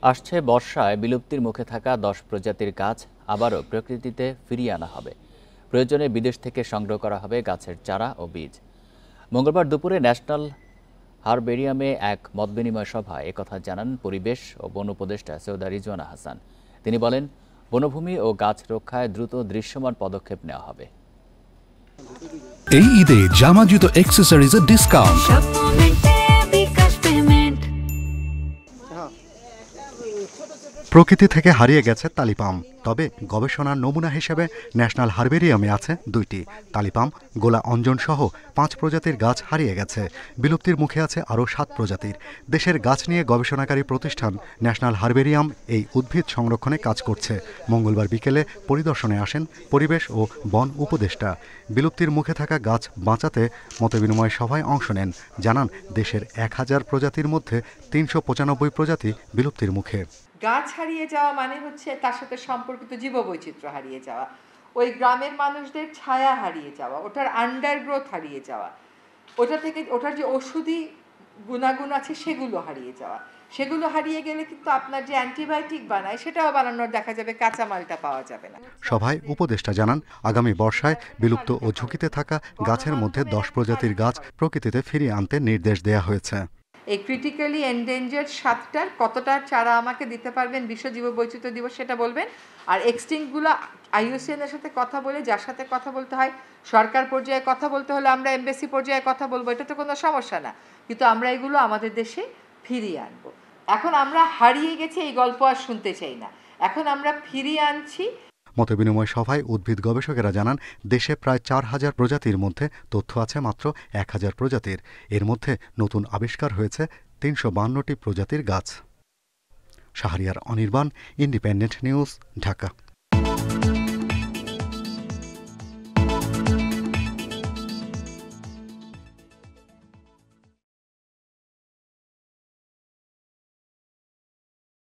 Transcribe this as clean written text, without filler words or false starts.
আসছে বর্ষায় বিলুপ্তির মুখে থাকা ১০ প্রজাতির গাছ আবারও প্রকৃতিতে ফিরিয়ে আনা হবে। প্রয়োজনে বিদেশ থেকে সংগ্রহ করা হবে গাছের চারা ও বীজ। মঙ্গলবার দুপুরে ন্যাশনাল হারবেরিয়ামে এক মতবিনিময় সভায় একথা জানান পরিবেশ ও বন উপদেষ্টা সৈয়দা রিজওয়ানা হাসান। তিনি বলেন, বনভূমি ও গাছ রক্ষায় দ্রুত দৃশ্যমান পদক্ষেপ নেওয়া হবে। এই ঈদে জামা জুতো অ্যাক্সেসরিজের ডিসকাউন্ট। প্রকৃতি থেকে হারিয়ে গেছে তালিপাম, তবে গবেষণার নমুনা হিসেবে ন্যাশনাল হারবেরিয়ামে আছে ২টি। তালিপাম, গোলা অঞ্জন সহ ৫ প্রজাতির গাছ হারিয়ে গেছে। বিলুপ্তির মুখে আছে আরও ৭ প্রজাতির। দেশের গাছ নিয়ে গবেষণাকারী প্রতিষ্ঠান ন্যাশনাল হারবেরিয়াম এই উদ্ভিদ সংরক্ষণে কাজ করছে। মঙ্গলবার বিকেলে পরিদর্শনে আসেন পরিবেশ ও বন উপদেষ্টা। বিলুপ্তির মুখে থাকা গাছ বাঁচাতে মতবিনিময় সভায় অংশ নেন। জানান, দেশের ১,০০০ প্রজাতির মধ্যে ৩৯৫ প্রজাতি বিলুপ্তির মুখে। গাছ হারিয়ে যাওয়া মানে হচ্ছে তার সাথে সম্পর্কিত জীববৈচিত্র্য হারিয়ে যাওয়া, ওই গ্রামের মানুষদের ছায়া হারিয়ে যাওয়া, ওটার আন্ডারগ্রোথ হারিয়ে যাওয়া, ওটার যে ওষুধি গুণাগুণ আছে সেগুলো হারিয়ে যাওয়া। সেগুলো হারিয়ে গেলে কিন্তু আপনার যে অ্যান্টিবায়োটিক বানায় সেটাও বানানোর দেখা যাবে কাঁচামালটা পাওয়া যাবে না। সভায় উপদেষ্টা জানান, আগামী বর্ষায় বিলুপ্ত ও ঝুঁকিতে থাকা গাছের মধ্যে ১০ প্রজাতির গাছ প্রকৃতিতে ফিরিয়ে আনতে নির্দেশ দেয়া হয়েছে। এই ক্রিটিক্যালি এন্ডেঞ্জার্ড ৭টার কতটা চারা আমাকে দিতে পারবেন বিশ্ব জীববৈচিত্র্য দিবস সেটা বলবেন। আর এক্সটিংক্টগুলো IUCN এর সাথে কথা বলে, যার সাথে কথা বলতে হয় সরকার পর্যায়ে কথা বলতে হলে আমরা এমবেসি পর্যায়ে কথা বলবো, এটা তো কোনো সমস্যা না, কিন্তু আমরা এগুলো আমাদের দেশে ফিরিয়ে আনবো। এখন আমরা হারিয়ে গেছি এই গল্প আর শুনতে চাই না, এখন আমরা ফিরিয়ে আনছি। মতবিনিময় সভায় উদ্ভিদ গবেষকেরা জানান, দেশে প্রায় ৪,০০০ প্রজাতির মধ্যে তথ্য আছে মাত্র ১,০০০ প্রজাতির। এর মধ্যে নতুন আবিষ্কার হয়েছে ৩৫২টি প্রজাতির গাছ। Shahriar Anirban, independent news, Dhaka.